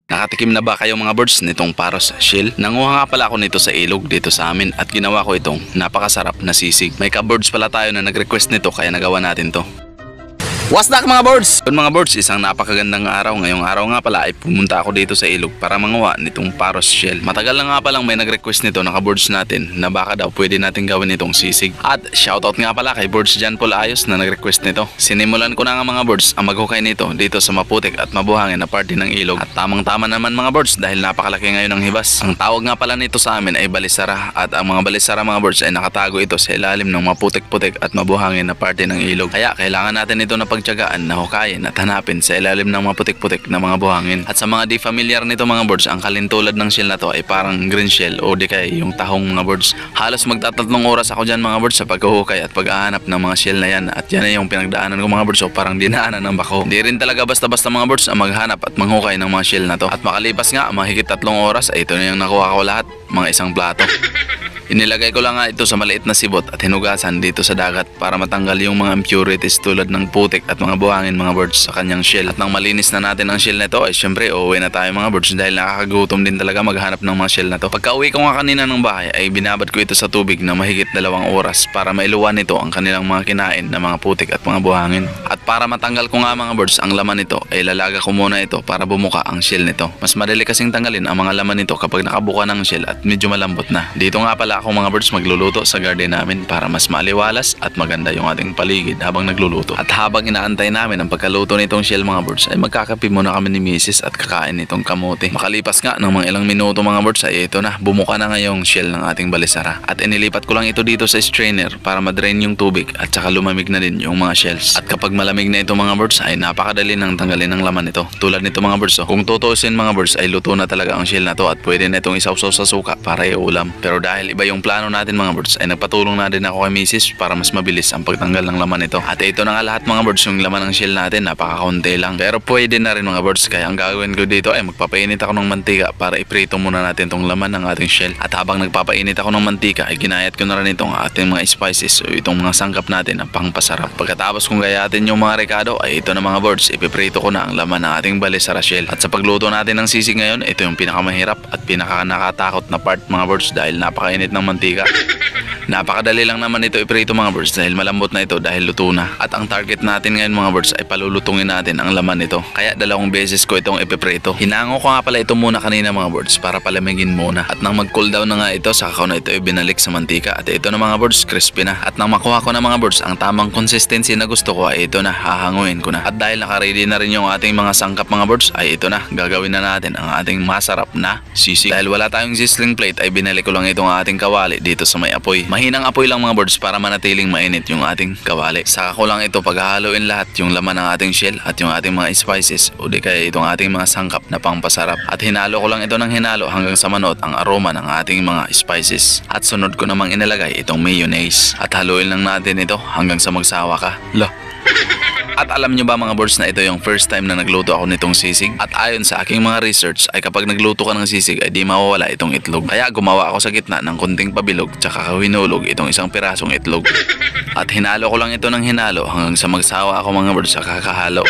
Nakatikim na ba kayo mga birds nitong paros shell? Nanguha nga pala ako nito sa ilog dito sa amin at ginawa ko itong napakasarap na sisig. May ka-birds pala tayo na nag-request nito kaya nagawa natin to. What's up mga birds? Yun mga birds, isang napakagandang araw. Ngayong araw nga pala ay pumunta ako dito sa ilog para manguha nitong paros shell. Matagal na nga palang may nag-request nito na ka-birds natin na baka daw pwede natin gawin itong sisig. At shoutout nga pala kay Birds Jan Paul Ayos na nag-request nito. Sinimulan ko na nga mga birds ang maghukay nito dito sa maputik at mabuhangin na parte ng ilog. At tamang tama naman mga birds dahil napakalaki ngayon ng hibas. Ang tawag nga pala nito sa amin ay balisara at ang mga balisara mga birds ay nakatago ito sa ilalim ng maputik-putik at mabuhangin na parte ng ilog. Kaya kailangan natin ito na pagtiyagaan na hukayin at hanapin sa ilalim ng mga putik-putik na mga buhangin. At sa mga di familiar nito mga birds, ang kalintulad ng shell na to ay parang green shell o di kaya yung tahong mga birds. Halos magtatatlong oras ako dyan mga birds sa paghuhukay at paghahanap ng mga shell na yan. At yan ay yung pinagdaanan ko mga birds o parang dinaanan ng bako. Di rin talaga basta-basta mga birds ang maghanap at manghukay ng mga shell na to. At makalipas nga mahigit 3 oras ay ito na yung nakuha ko lahat, mga isang plato. Inilagay ko lang nga ito sa maliit na sibot at hinugasan dito sa dagat para matanggal yung mga impurities tulad ng putik at mga buhangin mga birds sa kanyang shell. At nang malinis na natin ang shell na ito ay syempre uuwi na tayo mga birds dahil nakakagutom din talaga maghanap ng mga shell na to. Pagka uwi ko nga kanina ng bahay ay binabad ko ito sa tubig na mahigit 2 oras para mailuwan nito ang kanilang mga kinain na mga putik at mga buhangin. At para matanggal ko nga mga birds ang laman nito ay lalaga ko muna ito para bumuka ang shell nito. Mas madali kasing tanggalin ang mga laman nito kapag nakabuka ng shell at medyo malambot na. Dito nga pala ako mga birds magluluto sa garden namin para mas maliwalas at maganda yung ating paligid habang nagluluto. At habang inaantay namin ang pagkaluto nitong shell mga birds ay magkakape muna kami ni Mrs. at kakain nitong kamote. Makalipas nga ng mga ilang minuto mga birds ay ito na, bumuka na ngayong shell ng ating balisara. At inilipat ko lang ito dito sa strainer para madrain yung tubig at saka lumamig na din yung mga shells. At kapag malamig na ito mga birds ay napakadali nang tanggalin ng laman nito. Tulad nito mga birds kung tutuusin mga birds ay luto na talaga ang shell na to at pwede na itong isawsaw sa suka para iulam. Pero dahil iba yung plano natin mga birds ay nagpatulong na din ako kay Mrs. para mas mabilis ang pagtanggal ng laman nito. At ito na nga lahat mga birds yung laman ng shell natin, napakakaunti lang. Pero pwede na rin mga birds kaya ang gagawin ko dito ay magpapainit ako ng mantika para iprito muna natin tong laman ng ating shell. At habang nagpapainit ako ng mantika ay ginayat ko na rin itong ating mga spices o itong mga sangkap natin na pangpasarap. Pagkatapos kong gayatin yung mga rekado ay ito na mga birds, ipiprito ko na ang laman ng ating balisara shell. At sa pagluto natin ng sisig ngayon, ito yung pinakamahirap at pinakanakatakot na part mga birds dahil napakainit ng mantika. Napakadali lang naman ito iprito mga birds dahil malambot na ito dahil luto na. At ang target natin ngayon mga birds ay palulutungin natin ang laman nito. Kaya 2 beses ko itong ipiprito. Hinango ko nga pala ito muna kanina mga birds para palamigin muna. At nang mag-cool down na nga ito, saka ko na ito ibinalik sa mantika. At ito na mga birds, crispy na. At nang makuha ko na mga birds ang tamang consistency na gusto ko ay ito na, hahanguin ko na. At dahil nakaready na rin yung ating mga sangkap mga birds ay ito na, gagawin na natin ang ating masarap na sisig. Dahil wala tayong sizzling plate ay binalik ko lang itong ating kawali dito sa may apoy. Mahinang apoy lang mga birds para manatiling mainit yung ating kawali. Saka ko lang ito paghahaluin lahat yung laman ng ating shell at yung ating mga spices o di kaya itong ating mga sangkap na pangpasarap. At hinalo ko lang ito ng hinalo hanggang sa manot ang aroma ng ating mga spices. At sunod ko namang inilagay itong mayonnaise. At haluin lang natin ito hanggang sa magsawa ka. Lah! At alam nyo ba mga birds na ito yung first time na nagluto ako nitong sisig? At ayon sa aking mga research ay kapag nagluto ka ng sisig ay di mawawala itong itlog. Kaya gumawa ako sa gitna ng kunting pabilog tsaka hinulog itong isang pirasong itlog. At hinalo ko lang ito ng hinalo hanggang sa magsawa ako mga birds sa kakahalo.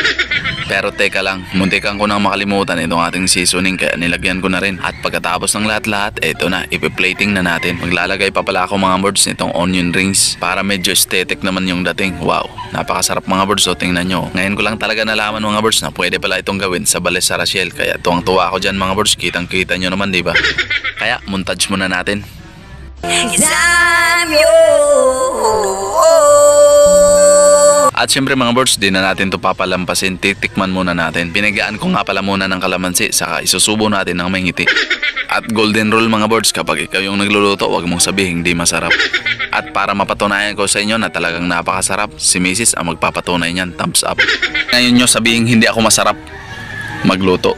Pero teka lang, muntikan ko nang makalimutan itong ating seasoning kaya nilagyan ko na rin. At pagkatapos ng lahat-lahat, ito na, ipiplating na natin. Maglalagay pa pala ako mga birds nitong onion rings para medyo aesthetic naman yung dating. Wow, napakasarap mga birds o tingnan nyo. Ngayon ko lang talaga nalaman mga birds na pwede pala itong gawin sa balisara shell. Kaya tuwang-tuwa ako dyan mga birds, kitang-kita nyo naman diba? Kaya montage muna natin. At syempre mga birds, di na natin to papalampasin, titikman muna natin. Pinagaan ko nga pala muna ng kalamansi, saka isusubo natin ng may ngiti. At golden rule mga birds, kapag ikaw yung nagluluto, wag mong sabihin di masarap. At para mapatunayan ko sa inyo na talagang napakasarap, si Mrs. ang magpapatunay niyan, thumbs up. Ngayon nyo sabihin hindi ako masarap magluto.